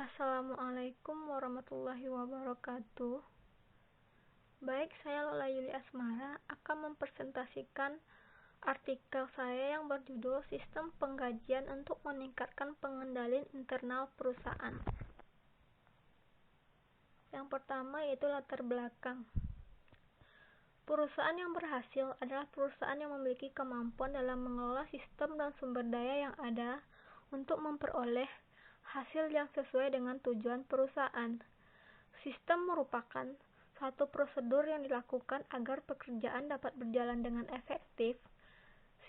Assalamualaikum warahmatullahi wabarakatuh. Baik, saya Lola Yuli Asmara akan mempresentasikan artikel saya yang berjudul Sistem Penggajian untuk Meningkatkan Pengendalian Internal Perusahaan. Yang pertama yaitu latar belakang. Perusahaan yang berhasil adalah perusahaan yang memiliki kemampuan dalam mengelola sistem dan sumber daya yang ada untuk memperoleh hasil yang sesuai dengan tujuan perusahaan. Sistem merupakan suatu prosedur yang dilakukan agar pekerjaan dapat berjalan dengan efektif.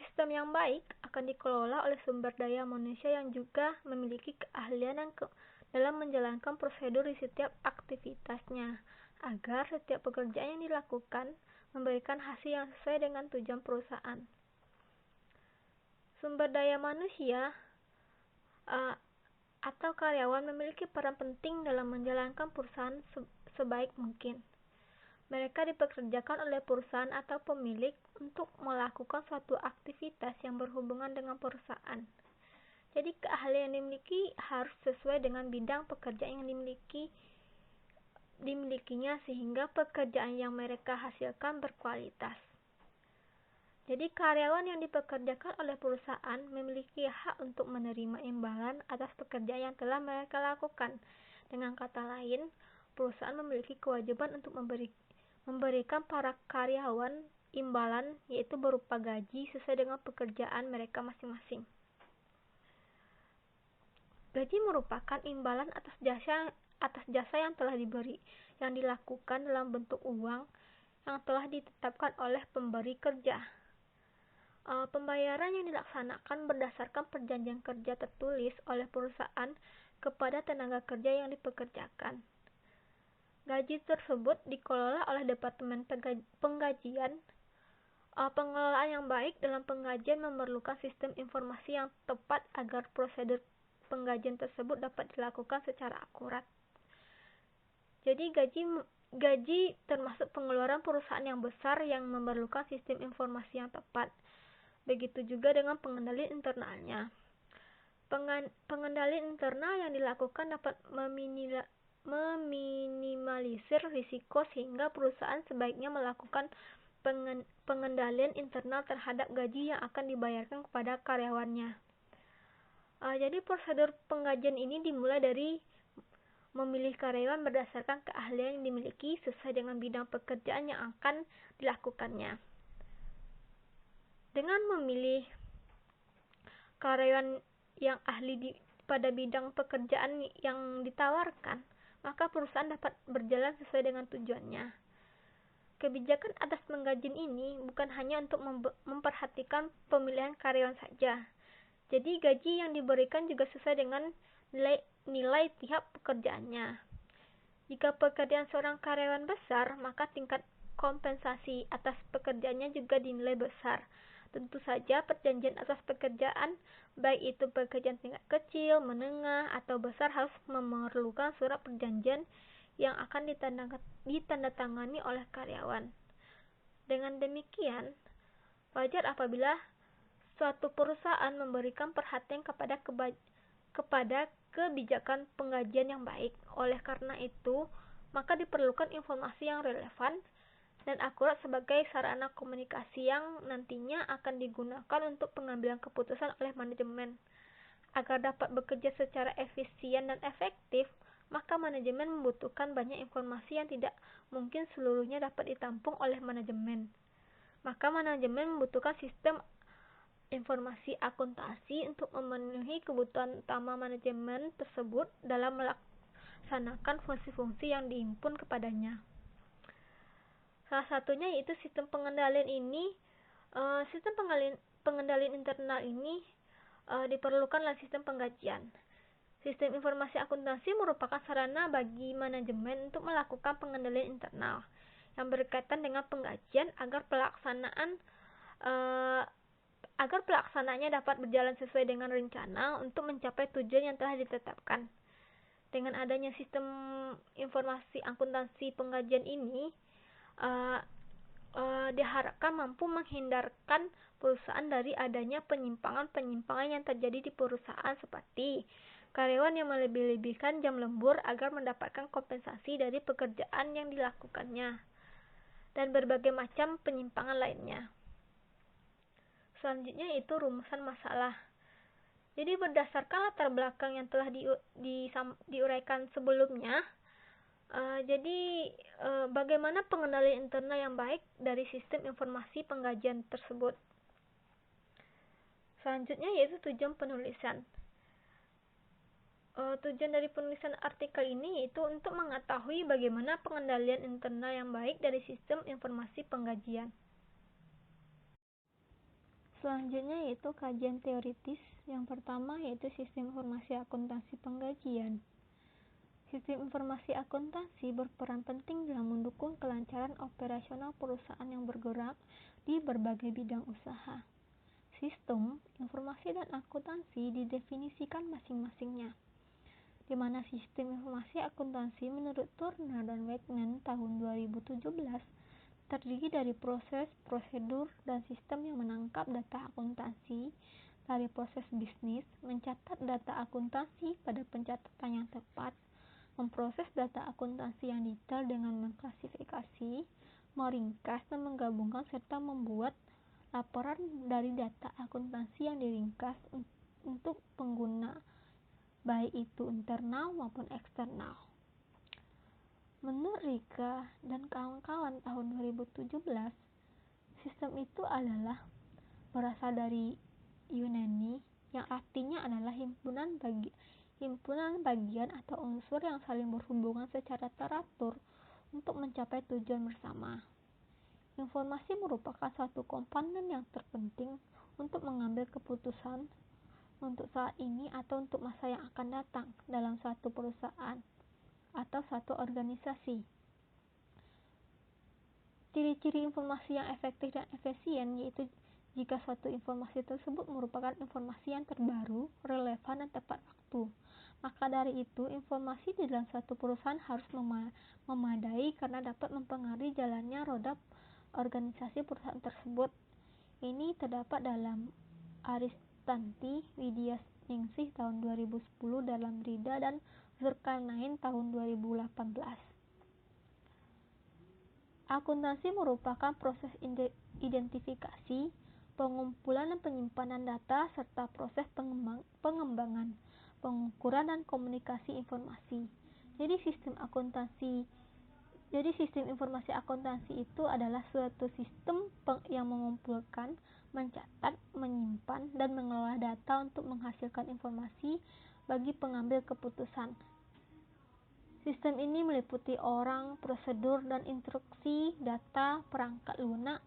Sistem yang baik akan dikelola oleh sumber daya manusia yang juga memiliki keahlian dalam menjalankan prosedur di setiap aktivitasnya, agar setiap pekerjaan yang dilakukan memberikan hasil yang sesuai dengan tujuan perusahaan. Sumber daya manusia atau karyawan memiliki peran penting dalam menjalankan perusahaan sebaik mungkin. Mereka dipekerjakan oleh perusahaan atau pemilik untuk melakukan suatu aktivitas yang berhubungan dengan perusahaan. Jadi keahlian yang dimiliki harus sesuai dengan bidang pekerjaan yang dimilikinya sehingga pekerjaan yang mereka hasilkan berkualitas. Jadi karyawan yang dipekerjakan oleh perusahaan memiliki hak untuk menerima imbalan atas pekerjaan yang telah mereka lakukan. Dengan kata lain, perusahaan memiliki kewajiban untuk memberikan para karyawan imbalan, yaitu berupa gaji sesuai dengan pekerjaan mereka masing-masing. Gaji merupakan imbalan atas jasa yang telah dilakukan dalam bentuk uang yang telah ditetapkan oleh pemberi kerja. Pembayaran yang dilaksanakan berdasarkan perjanjian kerja tertulis oleh perusahaan kepada tenaga kerja yang dipekerjakan. Gaji tersebut dikelola oleh Departemen Penggajian. Pengelolaan yang baik dalam penggajian memerlukan sistem informasi yang tepat agar prosedur penggajian tersebut dapat dilakukan secara akurat. Jadi gaji termasuk pengeluaran perusahaan yang besar yang memerlukan sistem informasi yang tepat. Begitu juga dengan pengendalian internalnya. Pengendalian internal yang dilakukan dapat meminimalisir risiko sehingga perusahaan sebaiknya melakukan pengendalian internal terhadap gaji yang akan dibayarkan kepada karyawannya. Jadi prosedur penggajian ini dimulai dari memilih karyawan berdasarkan keahlian yang dimiliki sesuai dengan bidang pekerjaan yang akan dilakukannya. Dengan memilih karyawan yang ahli pada bidang pekerjaan yang ditawarkan, maka perusahaan dapat berjalan sesuai dengan tujuannya. Kebijakan atas penggajian ini bukan hanya untuk memperhatikan pemilihan karyawan saja. Jadi gaji yang diberikan juga sesuai dengan nilai tiap pekerjaannya. Jika pekerjaan seorang karyawan besar, maka tingkat kompensasi atas pekerjaannya juga dinilai besar. Tentu saja perjanjian atas pekerjaan, baik itu pekerjaan tingkat kecil, menengah, atau besar harus memerlukan surat perjanjian yang akan ditandatangani oleh karyawan. Dengan demikian, wajar apabila suatu perusahaan memberikan perhatian kepada kebijakan penggajian yang baik. Oleh karena itu, maka diperlukan informasi yang relevan dan akurat sebagai sarana komunikasi yang nantinya akan digunakan untuk pengambilan keputusan oleh manajemen. Agar dapat bekerja secara efisien dan efektif, maka manajemen membutuhkan banyak informasi yang tidak mungkin seluruhnya dapat ditampung oleh manajemen. Maka manajemen membutuhkan sistem informasi akuntansi untuk memenuhi kebutuhan utama manajemen tersebut dalam melaksanakan fungsi-fungsi yang dihimpun kepadanya. Salah satunya yaitu sistem pengendalian ini. Sistem pengendalian internal ini diperlukan dalam sistem penggajian. Sistem informasi akuntansi merupakan sarana bagi manajemen untuk melakukan pengendalian internal yang berkaitan dengan penggajian agar pelaksanaannya dapat berjalan sesuai dengan rencana untuk mencapai tujuan yang telah ditetapkan. Dengan adanya sistem informasi akuntansi penggajian ini, diharapkan mampu menghindarkan perusahaan dari adanya penyimpangan yang terjadi di perusahaan seperti karyawan yang melebih-lebihkan jam lembur agar mendapatkan kompensasi dari pekerjaan yang dilakukannya, dan berbagai macam penyimpangan lainnya. Selanjutnya itu rumusan masalah. Jadi berdasarkan latar belakang yang telah diuraikan sebelumnya, bagaimana pengendalian internal yang baik dari sistem informasi penggajian tersebut. Selanjutnya yaitu tujuan penulisan. Tujuan dari penulisan artikel ini yaitu untuk mengetahui bagaimana pengendalian internal yang baik dari sistem informasi penggajian. Selanjutnya yaitu kajian teoritis. Yang pertama yaitu sistem informasi akuntansi penggajian. Sistem informasi akuntansi berperan penting dalam mendukung kelancaran operasional perusahaan yang bergerak di berbagai bidang usaha. Sistem informasi dan akuntansi didefinisikan masing-masingnya, di mana sistem informasi akuntansi menurut Turner dan Wegner tahun 2017 terdiri dari proses, prosedur, dan sistem yang menangkap data akuntansi dari proses bisnis, mencatat data akuntansi pada pencatatan yang tepat, memproses data akuntansi yang detail dengan mengklasifikasi, meringkas, dan menggabungkan serta membuat laporan dari data akuntansi yang diringkas untuk pengguna, baik itu internal maupun eksternal. Menurut Rika dan kawan-kawan tahun 2017, sistem itu adalah berasal dari Yunani yang artinya adalah himpunan bagian atau unsur yang saling berhubungan secara teratur untuk mencapai tujuan bersama. Informasi merupakan suatu komponen yang terpenting untuk mengambil keputusan untuk saat ini atau untuk masa yang akan datang dalam suatu perusahaan atau suatu organisasi. Ciri-ciri informasi yang efektif dan efisien yaitu jika suatu informasi tersebut merupakan informasi yang terbaru, relevan, dan tepat waktu. Maka dari itu, informasi di dalam suatu perusahaan harus memadai karena dapat mempengaruhi jalannya roda organisasi perusahaan tersebut. Ini terdapat dalam Aristanti Widyaningsih tahun 2010 dalam Rida dan Zulkarnain tahun 2018. Akuntansi merupakan proses identifikasi, pengumpulan dan penyimpanan data serta proses pengembangan, pengukuran dan komunikasi informasi. Jadi sistem informasi akuntansi itu adalah suatu sistem yang mengumpulkan, mencatat, menyimpan, dan mengelola data untuk menghasilkan informasi bagi pengambil keputusan. Sistem ini meliputi orang, prosedur, dan instruksi, data, perangkat lunak,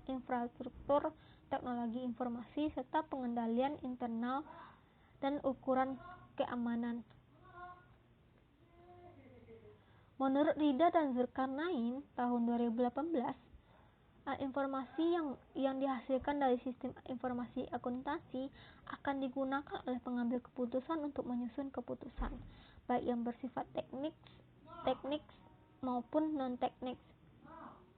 infrastruktur, teknologi informasi, serta pengendalian internal dan ukuran keamanan. Menurut Rida dan Zulkarnain tahun 2018, informasi yang dihasilkan dari sistem informasi akuntansi akan digunakan oleh pengambil keputusan untuk menyusun keputusan, baik yang bersifat teknik maupun non-teknik.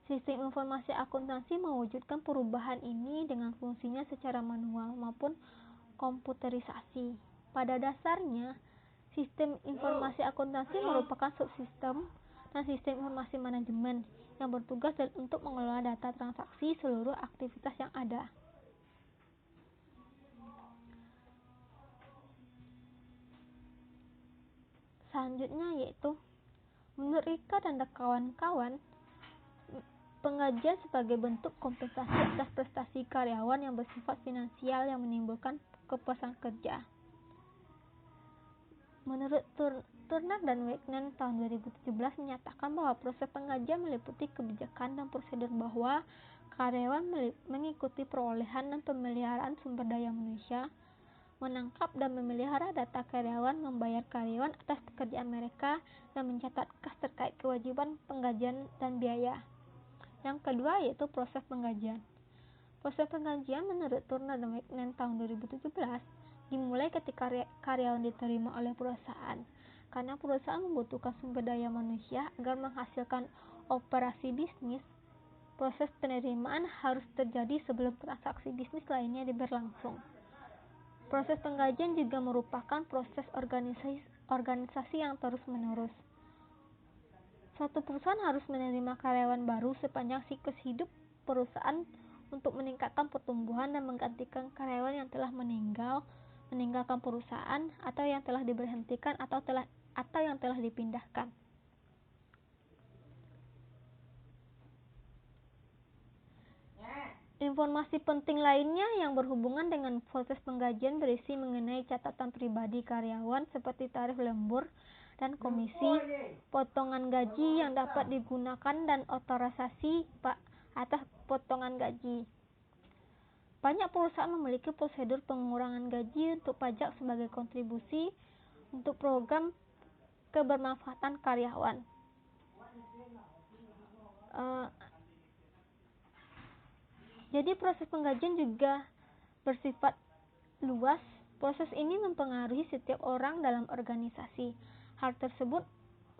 Sistem informasi akuntansi mewujudkan perubahan ini dengan fungsinya secara manual maupun komputerisasi. Pada dasarnya, sistem informasi akuntansi merupakan subsistem dan sistem informasi manajemen yang bertugas untuk mengelola data transaksi seluruh aktivitas yang ada. Selanjutnya yaitu menurut Rika dan kawan-kawan, penggajian sebagai bentuk kompensasi atas prestasi karyawan yang bersifat finansial yang menimbulkan kepuasan kerja. Menurut Turner dan Wegner tahun 2017 menyatakan bahwa proses penggajian meliputi kebijakan dan prosedur bahwa karyawan mengikuti perolehan dan pemeliharaan sumber daya manusia, menangkap dan memelihara data karyawan, membayar karyawan atas pekerjaan mereka, dan mencatat kas terkait kewajiban penggajian dan biaya. Yang kedua yaitu proses penggajian. Proses penggajian menurut Turner dan Wegner tahun 2017 dimulai ketika karyawan diterima oleh perusahaan, karena perusahaan membutuhkan sumber daya manusia agar menghasilkan operasi bisnis. Proses penerimaan harus terjadi sebelum transaksi bisnis lainnya berlangsung. Proses penggajian juga merupakan proses organisasi yang terus-menerus. Suatu perusahaan harus menerima karyawan baru sepanjang siklus hidup perusahaan untuk meningkatkan pertumbuhan dan menggantikan karyawan yang telah meninggalkan perusahaan atau yang telah diberhentikan atau yang telah dipindahkan. Informasi penting lainnya yang berhubungan dengan proses penggajian berisi mengenai catatan pribadi karyawan seperti tarif lembur dan komisi, potongan gaji yang dapat digunakan dan otorisasi atas potongan gaji. Banyak perusahaan memiliki prosedur pengurangan gaji untuk pajak sebagai kontribusi untuk program kebermanfaatan karyawan. Jadi proses penggajian juga bersifat luas. Proses ini mempengaruhi setiap orang dalam organisasi. Hal tersebut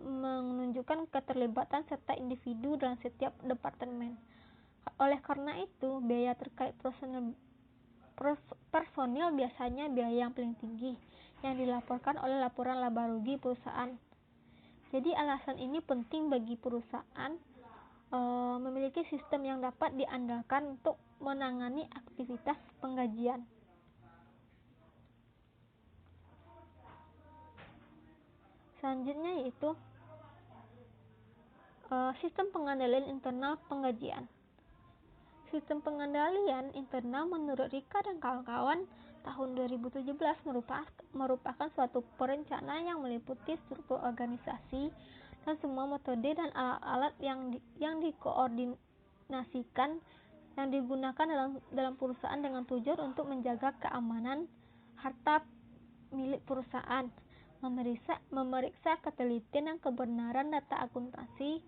menunjukkan keterlibatan serta individu dalam setiap departemen. Oleh karena itu, biaya terkait personil biasanya biaya yang paling tinggi yang dilaporkan oleh laporan laba rugi perusahaan. Jadi alasan ini penting bagi perusahaan memiliki sistem yang dapat diandalkan untuk menangani aktivitas penggajian. Selanjutnya yaitu sistem pengendalian internal penggajian. Sistem pengendalian internal menurut Rika dan kawan-kawan tahun 2017 merupakan suatu perencanaan yang meliputi struktur organisasi dan semua metode dan alat-alat yang dikoordinasikan yang digunakan dalam perusahaan dengan tujuan untuk menjaga keamanan harta milik perusahaan, memeriksa ketelitian dan kebenaran data akuntansi,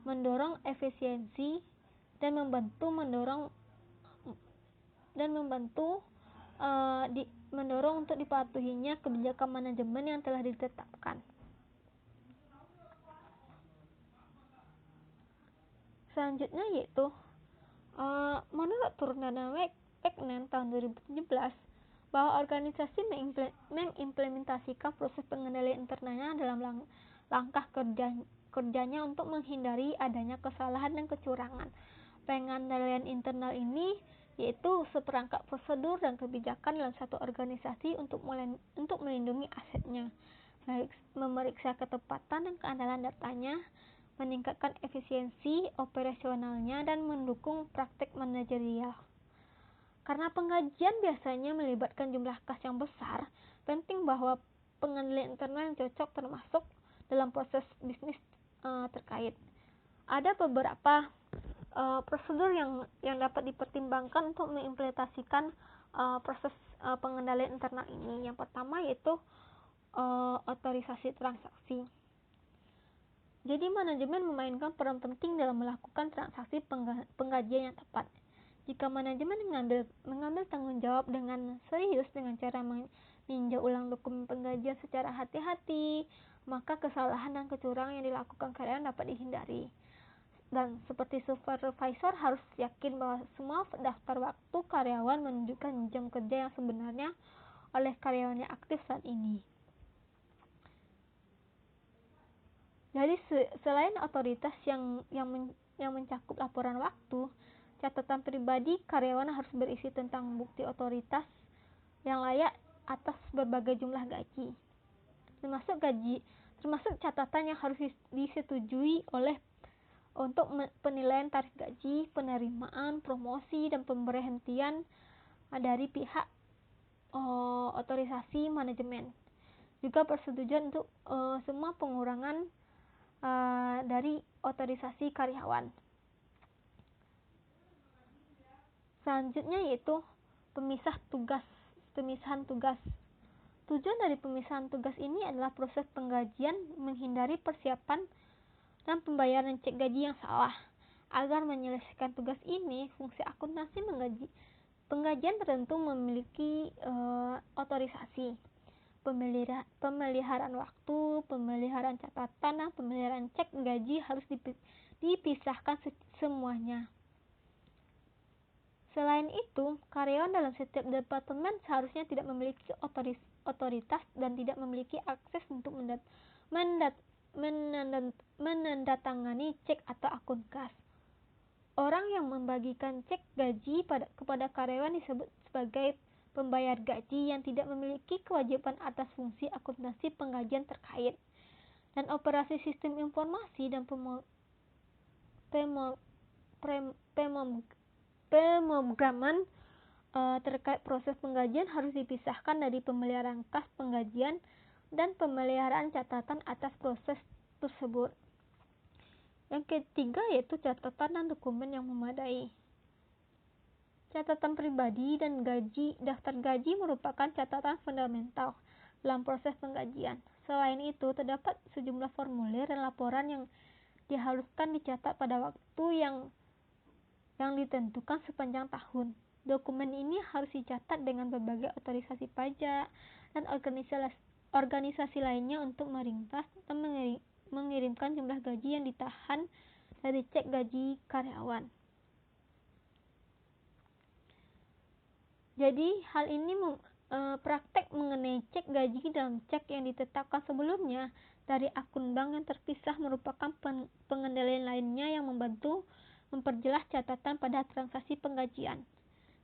mendorong efisiensi, dan membantu untuk dipatuhinya kebijakan manajemen yang telah ditetapkan. Selanjutnya yaitu menurut Turner dan Wegner tahun 2017 bahwa organisasi mengimplementasikan proses pengendalian internalnya dalam langkah kerjanya untuk menghindari adanya kesalahan dan kecurangan. Pengendalian internal ini yaitu seperangkat prosedur dan kebijakan dalam satu organisasi untuk melindungi asetnya, memeriksa ketepatan dan keandalan datanya, meningkatkan efisiensi operasionalnya, dan mendukung praktek manajerial. Karena penggajian biasanya melibatkan jumlah kas yang besar, penting bahwa pengendalian internal yang cocok termasuk dalam proses bisnis terkait. Ada beberapa prosedur yang dapat dipertimbangkan untuk mengimplementasikan proses pengendalian internal ini. Yang pertama yaitu otorisasi transaksi. Jadi manajemen memainkan peran penting dalam melakukan transaksi penggajian yang tepat. Jika manajemen mengambil tanggung jawab dengan serius dengan cara meninjau ulang dokumen penggajian secara hati-hati, maka kesalahan dan kecurangan yang dilakukan karyawan dapat dihindari. Dan seperti supervisor harus yakin bahwa semua daftar waktu karyawan menunjukkan jam kerja yang sebenarnya oleh karyawan yang aktif saat ini. Jadi selain otoritas yang mencakup laporan waktu, catatan pribadi karyawan harus berisi tentang bukti otoritas yang layak atas berbagai jumlah gaji, termasuk catatan yang harus disetujui untuk penilaian tarif gaji, penerimaan, promosi, dan pemberhentian dari pihak otorisasi manajemen. Juga persetujuan untuk semua pengurangan dari otorisasi karyawan. Selanjutnya yaitu pemisahan tugas. Tujuan dari pemisahan tugas ini adalah proses penggajian menghindari persiapan dan pembayaran cek gaji yang salah. Agar menyelesaikan tugas ini, fungsi akuntansi penggajian tertentu memiliki otorisasi, pemeliharaan waktu, pemeliharaan catatan, dan pemeliharaan cek gaji harus dipisahkan semuanya. Selain itu, karyawan dalam setiap departemen seharusnya tidak memiliki otoritas dan tidak memiliki akses untuk menandatangani cek atau akun kas. Orang yang membagikan cek gaji kepada karyawan disebut sebagai pembayar gaji yang tidak memiliki kewajiban atas fungsi akuntansi penggajian terkait. Dan operasi sistem informasi dan pemrograman terkait proses penggajian harus dipisahkan dari pemeliharaan kas penggajian dan pemeliharaan catatan atas proses tersebut. Yang ketiga yaitu catatan dan dokumen yang memadai. Catatan pribadi dan daftar gaji merupakan catatan fundamental dalam proses penggajian. Selain itu, terdapat sejumlah formulir dan laporan yang diharuskan dicatat pada waktu yang ditentukan sepanjang tahun. Dokumen ini harus dicatat dengan berbagai otorisasi pajak dan organisasi lainnya untuk meringkas dan mengirimkan jumlah gaji yang ditahan dari cek gaji karyawan. Jadi hal ini praktek mengenai cek gaji dalam cek yang ditetapkan sebelumnya dari akun bank yang terpisah merupakan pengendalian lainnya yang membantu memperjelas catatan pada transaksi penggajian.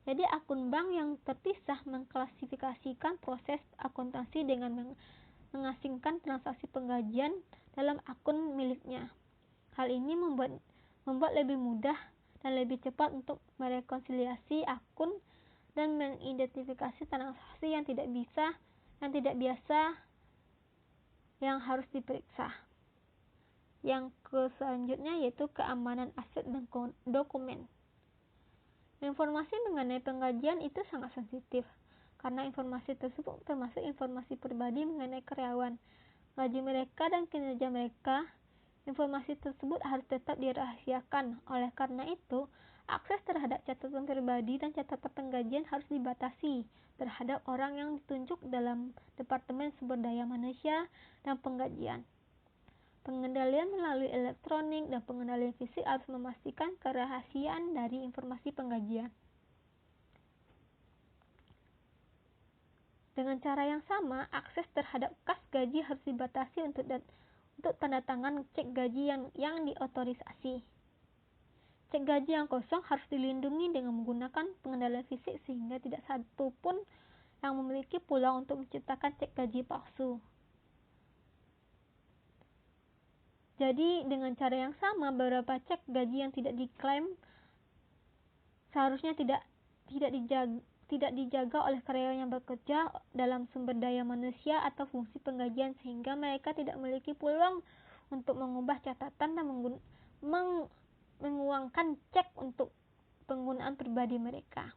Jadi akun bank yang terpisah mengklasifikasikan proses akuntansi dengan mengasingkan transaksi penggajian dalam akun miliknya. Hal ini membuat lebih mudah dan lebih cepat untuk merekonsiliasi akun dan mengidentifikasi transaksi yang tidak biasa yang harus diperiksa. Yang selanjutnya yaitu keamanan aset dan dokumen. Informasi mengenai penggajian itu sangat sensitif, karena informasi tersebut termasuk informasi pribadi mengenai karyawan, gaji mereka dan kinerja mereka. Informasi tersebut harus tetap dirahasiakan. Oleh karena itu, akses terhadap catatan pribadi dan catatan penggajian harus dibatasi terhadap orang yang ditunjuk dalam Departemen Sumber Daya Manusia dan Penggajian. Pengendalian melalui elektronik dan pengendalian fisik harus memastikan kerahasiaan dari informasi penggajian. Dengan cara yang sama, akses terhadap kas gaji harus dibatasi untuk tanda tangan cek gaji yang diotorisasi. Cek gaji yang kosong harus dilindungi dengan menggunakan pengendalian fisik sehingga tidak satu pun yang memiliki peluang untuk menciptakan cek gaji palsu. Jadi dengan cara yang sama, beberapa cek gaji yang tidak diklaim seharusnya tidak dijaga oleh karyawan yang bekerja dalam sumber daya manusia atau fungsi penggajian sehingga mereka tidak memiliki peluang untuk mengubah catatan dan menguangkan cek untuk penggunaan pribadi mereka.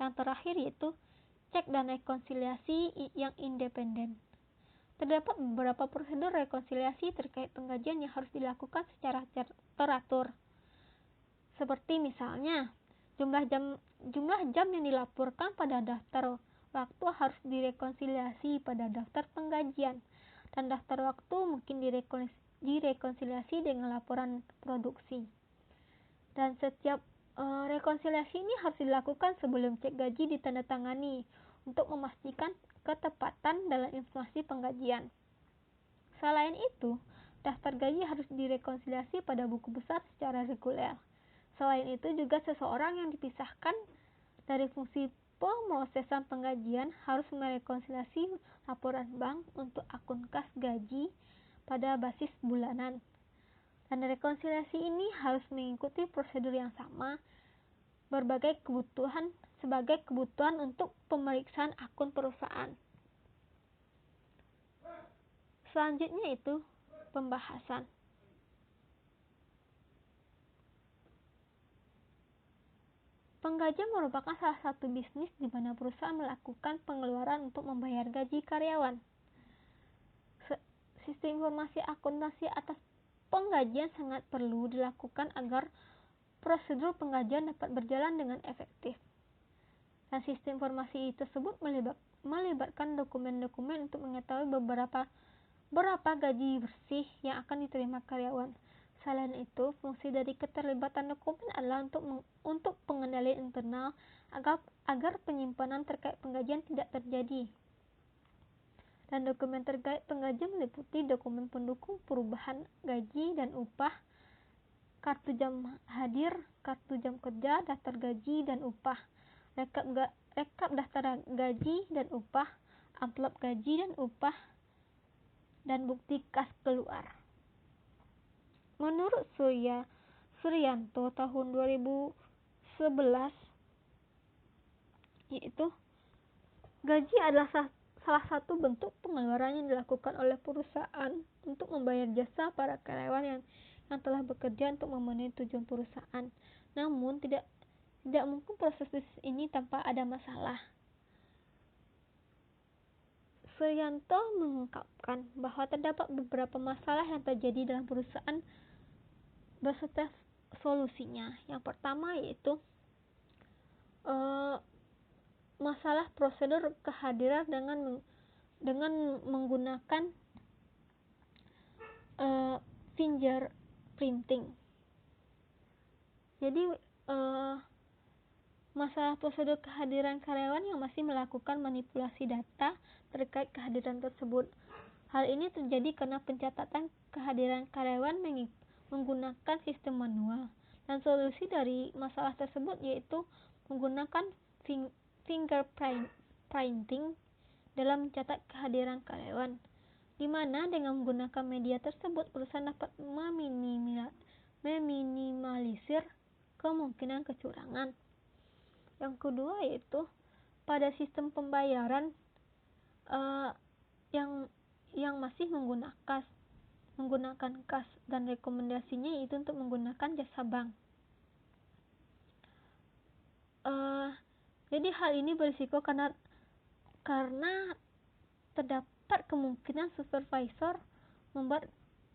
Yang terakhir yaitu cek dan rekonsiliasi yang independen. Terdapat beberapa prosedur rekonsiliasi terkait penggajian yang harus dilakukan secara teratur. Seperti misalnya, jumlah jam yang dilaporkan pada daftar waktu harus direkonsiliasi pada daftar penggajian, dan daftar waktu mungkin direkonsiliasi dengan laporan produksi. Dan setiap rekonsiliasi ini harus dilakukan sebelum cek gaji ditandatangani untuk memastikan ketepatan dalam informasi penggajian. Selain itu, daftar gaji harus direkonsiliasi pada buku besar secara reguler. Selain itu juga seseorang yang dipisahkan dari fungsi pemrosesan penggajian harus merekonsiliasi laporan bank untuk akun kas gaji pada basis bulanan. Dan rekonsiliasi ini harus mengikuti prosedur yang sama sebagai kebutuhan untuk pemeriksaan akun perusahaan. Selanjutnya itu pembahasan. Penggajian merupakan salah satu bisnis di mana perusahaan melakukan pengeluaran untuk membayar gaji karyawan. Sistem informasi akuntansi atas penggajian sangat perlu dilakukan agar prosedur penggajian dapat berjalan dengan efektif. Dan sistem informasi tersebut melibatkan dokumen-dokumen untuk mengetahui berapa gaji bersih yang akan diterima karyawan, Selain itu, fungsi dari keterlibatan dokumen adalah untuk pengendalian internal agar penyimpanan terkait penggajian tidak terjadi. Dan dokumen terkait penggajian meliputi dokumen pendukung perubahan gaji dan upah, kartu jam hadir, kartu jam kerja, daftar gaji dan upah, rekap daftar gaji dan upah, amplop gaji dan upah, dan bukti kas keluar. Menurut Suryanto tahun 2011, yaitu gaji adalah salah satu bentuk pengeluaran yang dilakukan oleh perusahaan untuk membayar jasa para karyawan yang telah bekerja untuk memenuhi tujuan perusahaan. Namun tidak mungkin proses bisnis ini tanpa ada masalah. Suryanto mengungkapkan bahwa terdapat beberapa masalah yang terjadi dalam perusahaan beserta solusinya. Yang pertama yaitu masalah prosedur kehadiran dengan menggunakan fingerprinting. Jadi masalah prosedur kehadiran karyawan yang masih melakukan manipulasi data terkait kehadiran tersebut. Hal ini terjadi karena pencatatan kehadiran karyawan menggunakan sistem manual, dan solusi dari masalah tersebut yaitu menggunakan fingerprinting dalam mencatat kehadiran karyawan, di mana dengan menggunakan media tersebut perusahaan dapat meminimalisir kemungkinan kecurangan. Yang kedua yaitu pada sistem pembayaran yang masih menggunakan kas, dan rekomendasinya itu untuk menggunakan jasa bank. Jadi hal ini berisiko karena terdapat kemungkinan supervisor membuat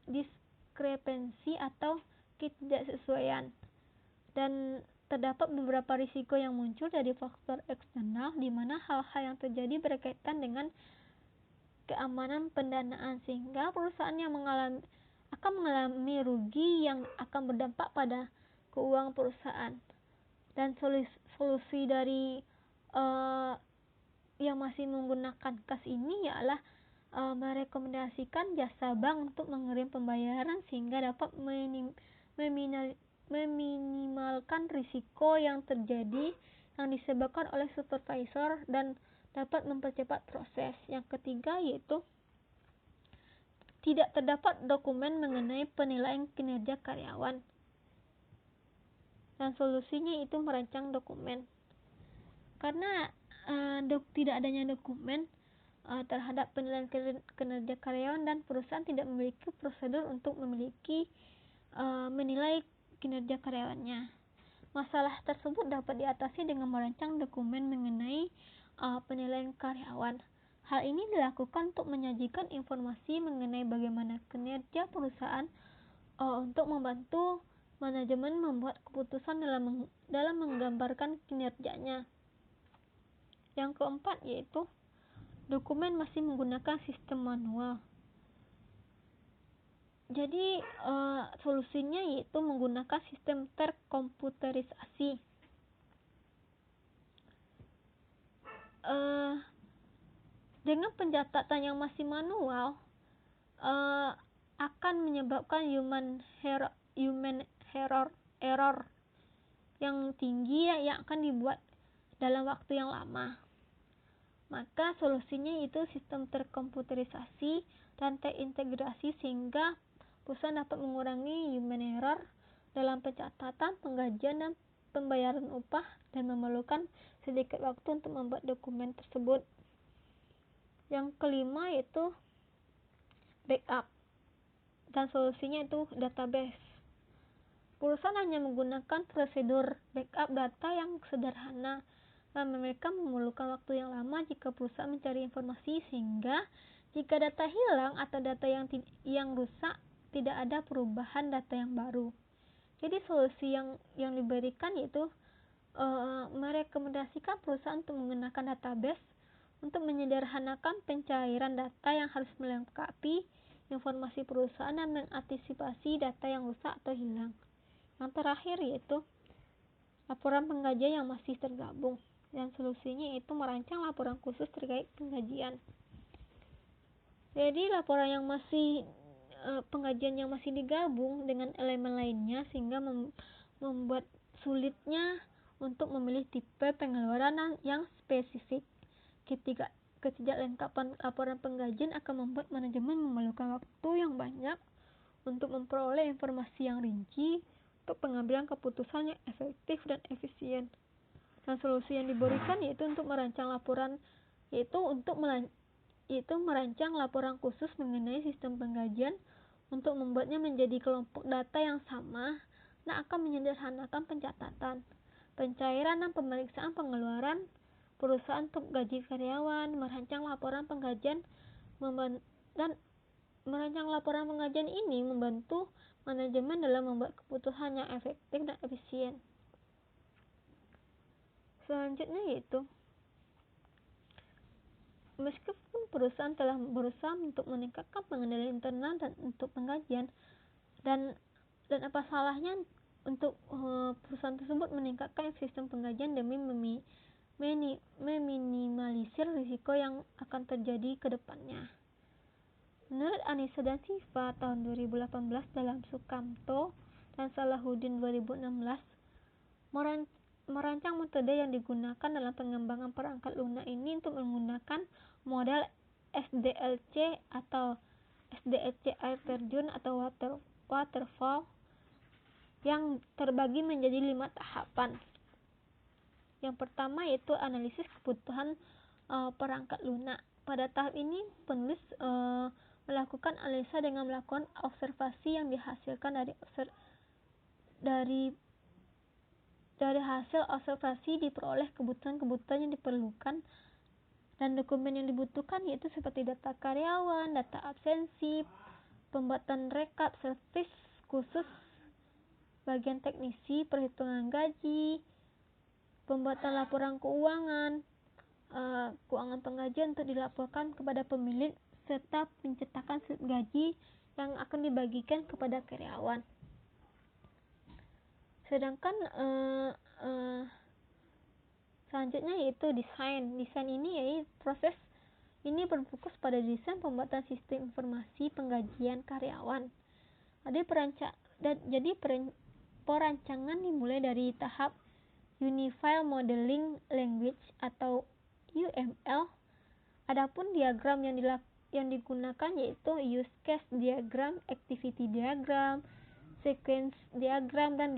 diskrepensi atau ketidaksesuaian, dan terdapat beberapa risiko yang muncul dari faktor eksternal, di mana hal-hal yang terjadi berkaitan dengan keamanan pendanaan, sehingga perusahaan yang akan mengalami rugi yang akan berdampak pada keuangan perusahaan. Dan solusi dari yang masih menggunakan kas ini ialah merekomendasikan jasa bank untuk mengirim pembayaran sehingga dapat meminimalkan risiko yang terjadi yang disebabkan oleh supervisor dan dapat mempercepat proses. Yang ketiga yaitu tidak terdapat dokumen mengenai penilaian kinerja karyawan, dan solusinya itu merancang dokumen. Karena tidak adanya dokumen terhadap penilaian kinerja karyawan, dan perusahaan tidak memiliki prosedur untuk menilai kinerja karyawannya. Masalah tersebut dapat diatasi dengan merancang dokumen mengenai penilaian karyawan. Hal ini dilakukan untuk menyajikan informasi mengenai bagaimana kinerja perusahaan untuk membantu manajemen membuat keputusan dalam menggambarkan kinerjanya. Yang keempat yaitu dokumen masih menggunakan sistem manual. Jadi solusinya yaitu menggunakan sistem terkomputerisasi. Dengan pencatatan yang masih manual akan menyebabkan human error yang tinggi yang akan dibuat dalam waktu yang lama. Maka solusinya itu sistem terkomputerisasi dan terintegrasi sehingga perusahaan dapat mengurangi human error dalam pencatatan, penggajian, dan pembayaran upah, dan memerlukan sedikit waktu untuk membuat dokumen tersebut. Yang kelima yaitu backup, dan solusinya itu database. Perusahaan hanya menggunakan prosedur backup data yang sederhana, dan mereka memerlukan waktu yang lama jika perusahaan mencari informasi, sehingga jika data hilang atau data yang rusak, tidak ada perubahan data yang baru. Jadi solusi yang diberikan yaitu merekomendasikan perusahaan untuk menggunakan database untuk menyederhanakan pencairan data yang harus melengkapi informasi perusahaan dan mengantisipasi data yang rusak atau hilang. Yang terakhir yaitu laporan penggajian yang masih tergabung, dan solusinya yaitu merancang laporan khusus terkait penggajian. Jadi laporan yang masih penggajian yang masih digabung dengan elemen lainnya sehingga membuat sulitnya untuk memilih tipe pengeluaran yang spesifik. Ketidaklengkapan laporan penggajian akan membuat manajemen memerlukan waktu yang banyak untuk memperoleh informasi yang rinci untuk pengambilan keputusan yang efektif dan efisien. Dan solusi yang diberikan yaitu merancang laporan khusus mengenai sistem penggajian untuk membuatnya menjadi kelompok data yang sama dan akan menyederhanakan pencatatan, pencairan dan pemeriksaan pengeluaran perusahaan untuk gaji karyawan. Merancang laporan penggajian ini membantu manajemen dalam membuat keputusan yang efektif dan efisien. Selanjutnya yaitu, meskipun perusahaan telah berusaha untuk meningkatkan pengendalian internal dan untuk penggajian, dan apa salahnya untuk perusahaan tersebut meningkatkan sistem penggajian demi meminimalisir risiko yang akan terjadi ke depannya. Menurut Anissa dan Siva tahun 2018 dalam Sukamto dan Salahuddin 2016, merancang metode yang digunakan dalam pengembangan perangkat lunak ini untuk menggunakan model SDLC atau SDLC air terjun atau waterfall yang terbagi menjadi 5 tahapan. Yang pertama yaitu analisis kebutuhan perangkat lunak. Pada tahap ini penulis melakukan analisa dengan melakukan observasi yang dihasilkan dari hasil observasi diperoleh kebutuhan yang diperlukan dan dokumen yang dibutuhkan yaitu seperti data karyawan, data absensi, pembuatan rekap servis khusus bagian teknisi, perhitungan gaji, pembuatan laporan keuangan penggajian untuk dilaporkan kepada pemilik, serta pencetakan slip gaji yang akan dibagikan kepada karyawan. Sedangkan selanjutnya yaitu desain. Desain ini yaitu proses ini berfokus pada desain pembuatan sistem informasi penggajian karyawan. Jadi perancangan dimulai dari tahap Unified Modeling Language atau UML. Adapun diagram yang digunakan yaitu use case diagram, activity diagram, sequence diagram, dan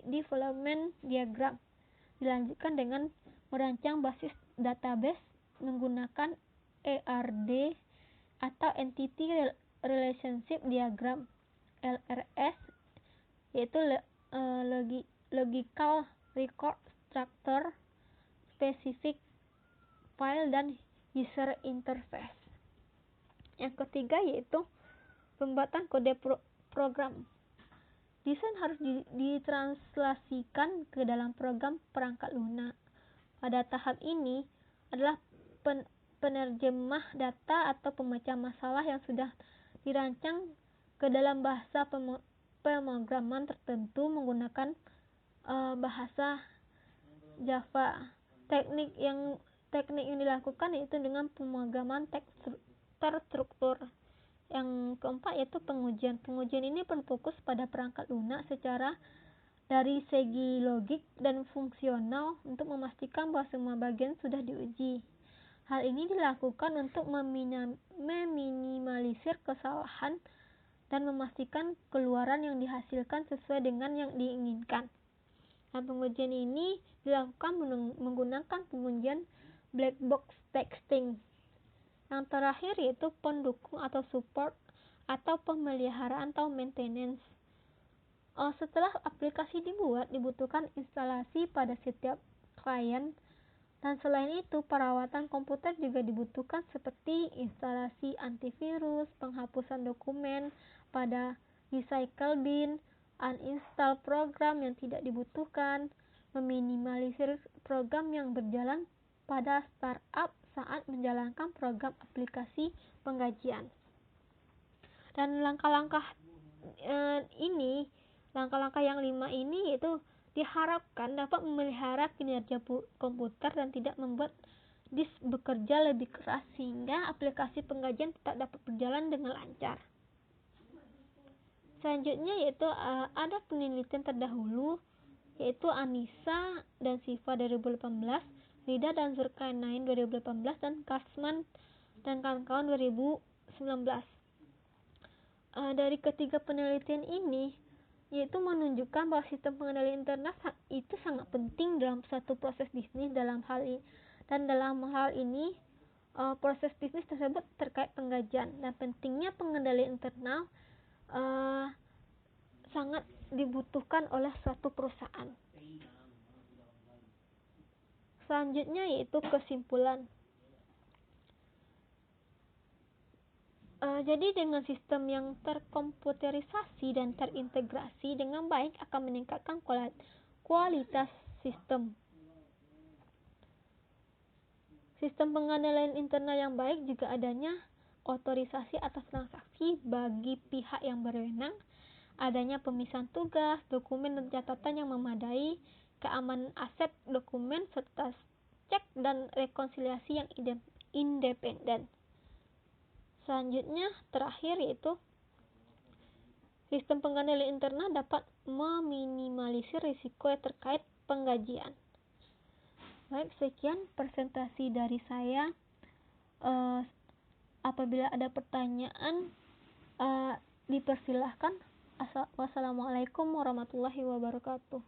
development diagram. Dilanjutkan dengan merancang basis database menggunakan ERD atau Entity Relationship Diagram, LRS, yaitu Logical Record Structure, Specific File, dan User Interface. Yang ketiga yaitu pembuatan kode program. Desain harus ditranslasikan ke dalam program perangkat lunak. Pada tahap ini adalah penerjemah data atau pemecah masalah yang sudah dirancang ke dalam bahasa pemrograman tertentu menggunakan bahasa Java. Teknik yang dilakukan yaitu dengan pemrograman terstruktur. Yang keempat yaitu pengujian. Pengujian ini berfokus pada perangkat lunak secara dari segi logik dan fungsional untuk memastikan bahwa semua bagian sudah diuji. Hal ini dilakukan untuk meminimalisir kesalahan dan memastikan keluaran yang dihasilkan sesuai dengan yang diinginkan. Dan pengujian ini dilakukan menggunakan pengujian black box testing. Yang terakhir yaitu pendukung atau support atau pemeliharaan atau maintenance. Setelah aplikasi dibuat, dibutuhkan instalasi pada setiap klien, dan selain itu perawatan komputer juga dibutuhkan seperti instalasi antivirus, penghapusan dokumen pada recycle bin, uninstall program yang tidak dibutuhkan, meminimalisir program yang berjalan pada startup saat menjalankan program aplikasi penggajian. Dan langkah-langkah yang 5 ini yaitu diharapkan dapat memelihara kinerja komputer dan tidak membuat disk bekerja lebih keras sehingga aplikasi pengkajian tetap dapat berjalan dengan lancar. Selanjutnya yaitu ada penelitian terdahulu yaitu Anissa dan Siva 2018, Lida dan Zurkanain 2018, dan Kasman dan kawan-kawan 2019. Dari ketiga penelitian ini yaitu menunjukkan bahwa sistem pengendali internal itu sangat penting dalam suatu proses bisnis. Dalam hal ini proses bisnis tersebut terkait pengkajian dan pentingnya pengendali internal sangat dibutuhkan oleh suatu perusahaan. Selanjutnya yaitu kesimpulan. Jadi dengan sistem yang terkomputerisasi dan terintegrasi dengan baik akan meningkatkan kualitas sistem. Sistem pengendalian internal yang baik juga adanya otorisasi atas transaksi bagi pihak yang berwenang, adanya pemisahan tugas, dokumen dan catatan yang memadai, keamanan aset dokumen, serta cek dan rekonsiliasi yang independen. Selanjutnya, terakhir yaitu sistem pengendalian internal dapat meminimalisir risiko yang terkait pengkajian. Baik, sekian presentasi dari saya. Apabila ada pertanyaan, dipersilahkan. Wassalamualaikum warahmatullahi wabarakatuh.